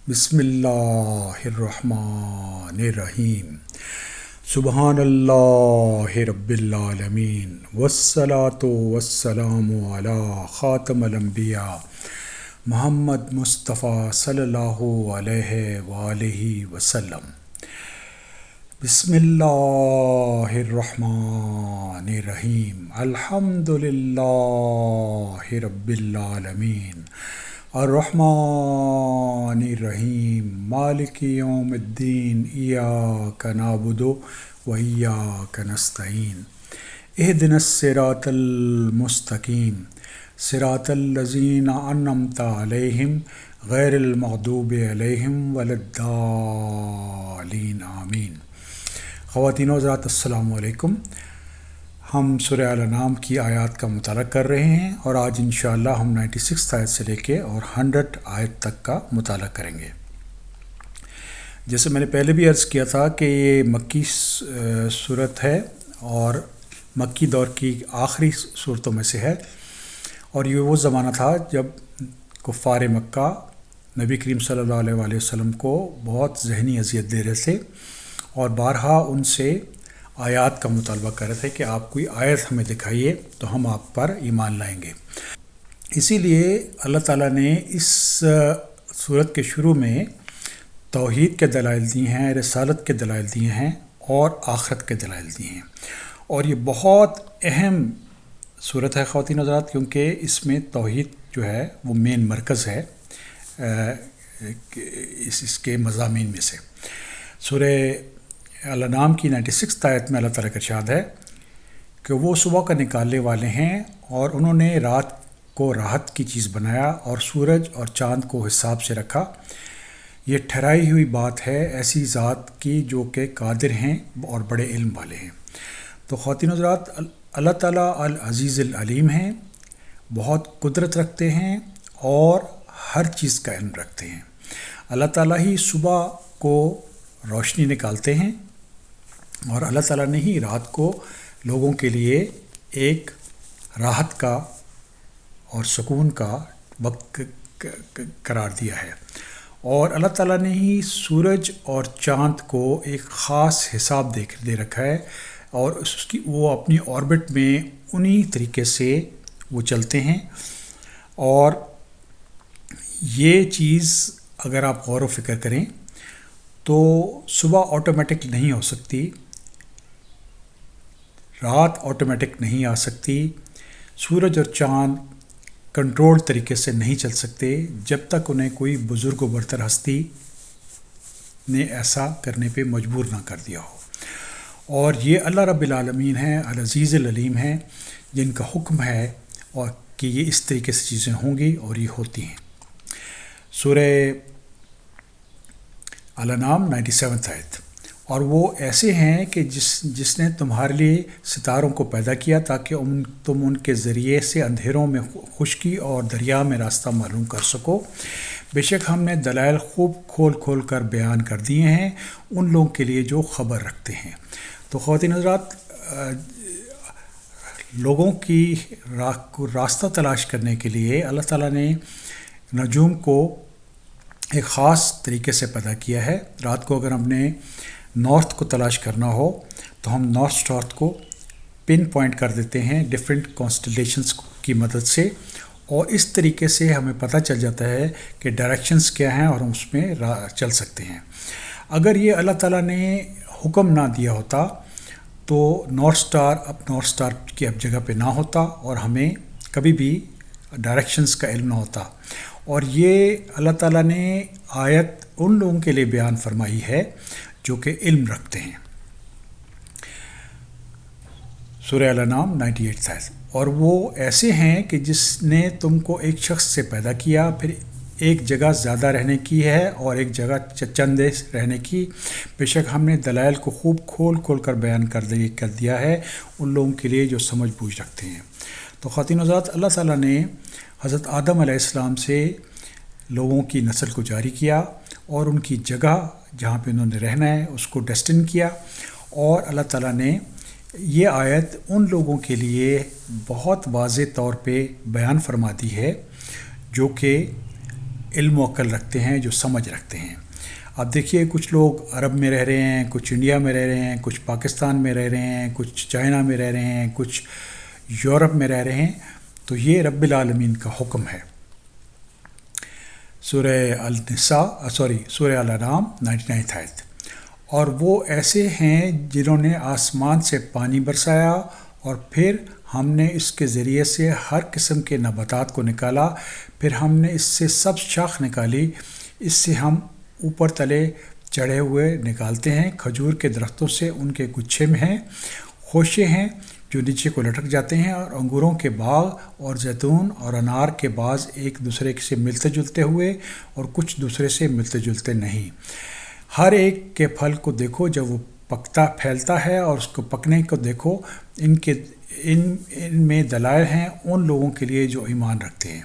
بسم اللہ الرحمن الرحیم سبحان اللہ رب العالمین والصلاة والسلام علی خاتم الانبیاء محمد مصطفیٰ صلی اللہ علیہ وآلہ وسلم۔ بسم اللہ الرحمن الرحیم الحمد للہ رب العالمین الرحمن الرحیم مالک یوم الدین ایاک نعبد و ایاک نستعین اہدنا الصراط المستقیم صراط الذین انعمت علیہم غیر المغضوب علیہم ولا الضالین آمین۔ خواتین و حضرات السلام علیکم۔ ہم سورہ الانعام کی آیات کا مطالعہ کر رہے ہیں اور آج انشاءاللہ ہم 96 آیت سے لے کے اور 100 آیت تک کا مطالعہ کریں گے۔ جیسے میں نے پہلے بھی عرض کیا تھا کہ یہ مکی صورت ہے اور مکی دور کی آخری صورتوں میں سے ہے، اور یہ وہ زمانہ تھا جب کفار مکہ نبی کریم صلی اللہ علیہ وآلہ وسلم کو بہت ذہنی اذیت دے رہے تھے اور بارہا ان سے آیات کا مطالبہ کر رہے تھے کہ آپ کوئی آیت ہمیں دکھائیے تو ہم آپ پر ایمان لائیں گے۔ اسی لیے اللہ تعالیٰ نے اس صورت کے شروع میں توحید کے دلائل دی ہیں، رسالت کے دلائل دیے ہیں اور آخرت کے دلائل دیے ہیں، اور یہ بہت اہم صورت ہے خواتین حضرات، کیونکہ اس میں توحید جو ہے وہ مین مرکز ہے اس کے مضامین میں سے۔ سورہ الانعام کی 96 آیت میں اللہ تعالیٰ کا ارشاد ہے کہ وہ صبح کا نکالنے والے ہیں اور انہوں نے رات کو راحت کی چیز بنایا اور سورج اور چاند کو حساب سے رکھا، یہ ٹھہرائی ہوئی بات ہے ایسی ذات کی جو کہ قادر ہیں اور بڑے علم والے ہیں۔ تو خواتین حضرات، اللہ تعالیٰ العزیز العلیم ہیں، بہت قدرت رکھتے ہیں اور ہر چیز کا علم رکھتے ہیں۔ اللہ تعالیٰ ہی صبح کو روشنی نکالتے ہیں اور اللہ تعالیٰ نے ہی رات کو لوگوں کے لیے ایک راحت کا اور سکون کا وقت قرار دیا ہے، اور اللہ تعالیٰ نے ہی سورج اور چاند کو ایک خاص حساب دے رکھا ہے، اور وہ اپنی آربٹ میں انہی طریقے سے وہ چلتے ہیں۔ اور یہ چیز اگر آپ غور و فکر کریں تو صبح آٹومیٹک نہیں ہو سکتی، رات آٹومیٹک نہیں آ سکتی، سورج اور چاند کنٹرول طریقے سے نہیں چل سکتے جب تک انہیں کوئی بزرگ و برتر ہستی نے ایسا کرنے پہ مجبور نہ کر دیا ہو۔ اور یہ اللہ رب العالمین ہیں، العزیز العلیم ہیں، جن کا حکم ہے اور کہ یہ اس طریقے سے چیزیں ہوں گی اور یہ ہوتی ہیں۔ سورہ الانعام 97 آیت، اور وہ ایسے ہیں کہ جس نے تمہارے لیے ستاروں کو پیدا کیا تاکہ تم ان کے ذریعے سے اندھیروں میں خشکی اور دریا میں راستہ معلوم کر سکو۔ بے شک ہم نے دلائل خوب کھول کھول کر بیان کر دیے ہیں ان لوگوں کے لیے جو خبر رکھتے ہیں۔ تو خواتین حضرات، لوگوں کی راستہ تلاش کرنے کے لیے اللہ تعالیٰ نے نجوم کو ایک خاص طریقے سے پیدا کیا ہے۔ رات کو اگر ہم نے نارتھ کو تلاش کرنا ہو تو ہم نارتھ اسٹار کو پن پوائنٹ کر دیتے ہیں ڈیفرنٹ کانسٹلیشنز کی مدد سے، اور اس طریقے سے ہمیں پتہ چل جاتا ہے کہ ڈائریکشنز کیا ہیں اور ہم اس میں چل سکتے ہیں۔ اگر یہ اللہ تعالیٰ نے حکم نہ دیا ہوتا تو نارتھ اسٹار کی اب جگہ پہ نہ ہوتا اور ہمیں کبھی بھی ڈائریکشنز کا علم نہ ہوتا۔ اور یہ اللہ تعالیٰ نے آیت ان لوگوں کے لیے بیان فرمائی ہے جو کہ علم رکھتے ہیں۔ سورہ الانعام 98 آیت، اور وہ ایسے ہیں کہ جس نے تم کو ایک شخص سے پیدا کیا، پھر ایک جگہ زیادہ رہنے کی ہے اور ایک جگہ چند رہنے کی، بے شک ہم نے دلائل کو خوب کھول کھول کر بیان کر دیا ہے ان لوگوں کے لیے جو سمجھ بوجھ رکھتے ہیں۔ تو خواتین حضرات، اللہ تعالیٰ نے حضرت آدم علیہ السلام سے لوگوں کی نسل کو جاری کیا اور ان کی جگہ جہاں پہ انہوں نے رہنا ہے اس کو ڈیسٹن کیا، اور اللہ تعالیٰ نے یہ آیت ان لوگوں کے لیے بہت واضح طور پہ بیان فرما دی ہے جو کہ علم و عقل رکھتے ہیں، جو سمجھ رکھتے ہیں۔ اب دیکھیے کچھ لوگ عرب میں رہ رہے ہیں، کچھ انڈیا میں رہ رہے ہیں، کچھ پاکستان میں رہ رہے ہیں، کچھ چائنا میں رہ رہے ہیں، کچھ یورپ میں رہ رہے ہیں، تو یہ رب العالمین کا حکم ہے۔ سورہ الانعام 99 آیت۔ اور وہ ایسے ہیں جنہوں نے آسمان سے پانی برسایا اور پھر ہم نے اس کے ذریعے سے ہر قسم کے نباتات کو نکالا، پھر ہم نے اس سے سب شاخ نکالی، اس سے ہم اوپر تلے چڑھے ہوئے نکالتے ہیں۔ کھجور کے درختوں سے ان کے گچھے میں ہیں، خوشے ہیں جو نیچے کو لٹک جاتے ہیں، اور انگوروں کے باغ اور زیتون اور انار کے باغ ایک دوسرے سے ملتے جلتے ہوئے اور کچھ دوسرے سے ملتے جلتے نہیں۔ ہر ایک کے پھل کو دیکھو جب وہ پھیلتا ہے، اور اس کو پکنے کو دیکھو، ان میں دلائل ہیں ان لوگوں کے لیے جو ایمان رکھتے ہیں۔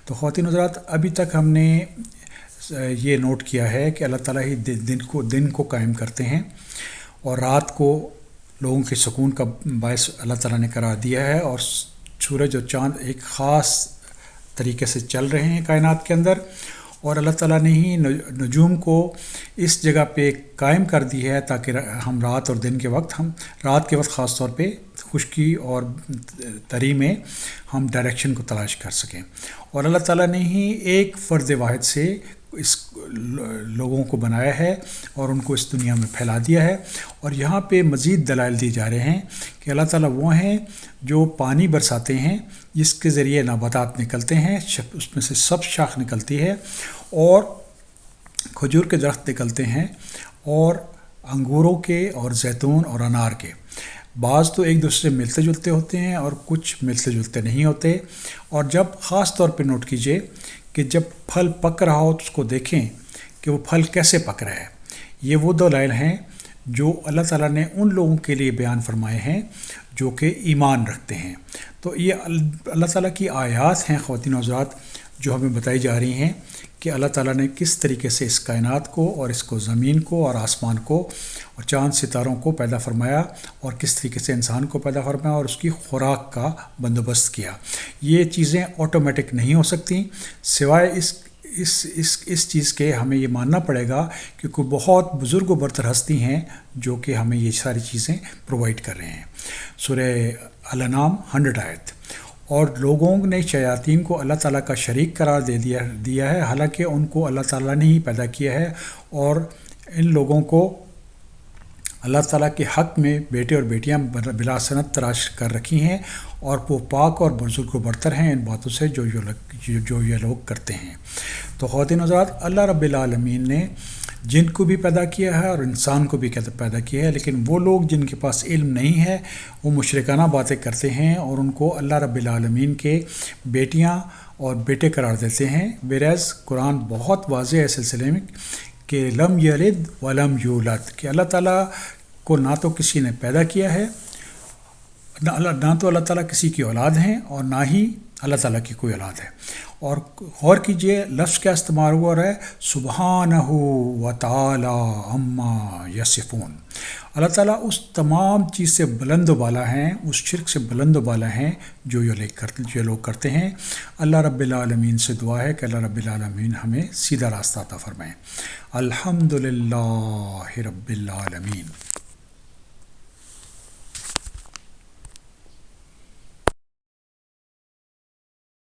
تو خواتین حضرات، ابھی تک ہم نے یہ نوٹ کیا ہے کہ اللہ تعالیٰ ہی دن کو قائم کرتے ہیں، اور رات کو لوگوں کے سکون کا باعث اللہ تعالیٰ نے قرار دیا ہے، اور سورج اور چاند ایک خاص طریقے سے چل رہے ہیں کائنات کے اندر، اور اللہ تعالیٰ نے ہی نجوم کو اس جگہ پہ قائم کر دی ہے تاکہ ہم رات کے وقت خاص طور پہ خشکی اور تری میں ہم ڈائریکشن کو تلاش کر سکیں۔ اور اللہ تعالیٰ نے ہی ایک فرد واحد سے اس لوگوں کو بنایا ہے اور ان کو اس دنیا میں پھیلا دیا ہے۔ اور یہاں پہ مزید دلائل دیے جا رہے ہیں کہ اللہ تعالیٰ وہ ہیں جو پانی برساتے ہیں، جس کے ذریعے نباتات نکلتے ہیں، اس میں سے سب شاخ نکلتی ہے، اور کھجور کے درخت نکلتے ہیں، اور انگوروں کے اور زیتون اور انار کے۔ بعض تو ایک دوسرے سے ملتے جلتے ہوتے ہیں اور کچھ ملتے جلتے نہیں ہوتے۔ اور جب خاص طور پہ نوٹ کیجئے کہ جب پھل پک رہا ہو تو اس کو دیکھیں کہ وہ پھل کیسے پک رہا ہے۔ یہ وہ دلائل ہیں جو اللہ تعالیٰ نے ان لوگوں کے لیے بیان فرمائے ہیں جو کہ ایمان رکھتے ہیں۔ تو یہ اللہ تعالیٰ کی آیات ہیں خواتین و حضرات، جو ہمیں بتائی جا رہی ہیں کہ اللہ تعالیٰ نے کس طریقے سے اس کائنات کو اور اس کو زمین کو اور آسمان کو اور چاند ستاروں کو پیدا فرمایا، اور کس طریقے سے انسان کو پیدا فرمایا اور اس کی خوراک کا بندوبست کیا۔ یہ چیزیں آٹومیٹک نہیں ہو سکتی، سوائے اس چیز کے ہمیں یہ ماننا پڑے گا کہ کوئی بہت بزرگ و برتر ہستی ہیں جو کہ ہمیں یہ ساری چیزیں پرووائڈ کر رہے ہیں۔ سورہ الانعام 100 آیت۔ اور لوگوں نے شیاطین کو اللہ تعالیٰ کا شریک قرار دیا ہے، حالانکہ ان کو اللہ تعالیٰ نے ہی پیدا کیا ہے، اور ان لوگوں کو اللہ تعالیٰ کے حق میں بیٹے اور بیٹیاں بلا سنت تراش کر رکھی ہیں، اور وہ پاک اور بزرگ و برتر ہیں ان باتوں سے جو یہ لوگ کرتے ہیں۔ تو خواتین حضرات، اللہ رب العالمین نے جن کو بھی پیدا کیا ہے اور انسان کو بھی پیدا کیا ہے، لیکن وہ لوگ جن کے پاس علم نہیں ہے وہ مشرکانہ باتیں کرتے ہیں اور ان کو اللہ رب العالمین کے بیٹیاں اور بیٹے قرار دیتے ہیں۔ ویراز قرآن بہت واضح ہے اس سلسلے میں کہ لم یلد ولم یولد، کہ اللہ تعالیٰ کو نہ تو کسی نے پیدا کیا ہے، نہ تو اللہ تعالیٰ کسی کی اولاد ہیں، اور نہ ہی اللہ تعالیٰ کی کوئی اولاد ہے۔ اور غور کیجئے لفظ کیا استعمال ہوا رہا ہے، سبحانہ وتعالی عما یصفون۔ اللہ تعالیٰ اس تمام چیز سے بلند و بالا ہیں، اس شرک سے بلند و بالا ہیں جو یہ لوگ کرتے ہیں۔ اللہ رب العالمین سے دعا ہے کہ اللہ رب العالمین ہمیں سیدھا راستہ عطا فرمائیں۔ الحمدللہ رب العالمین۔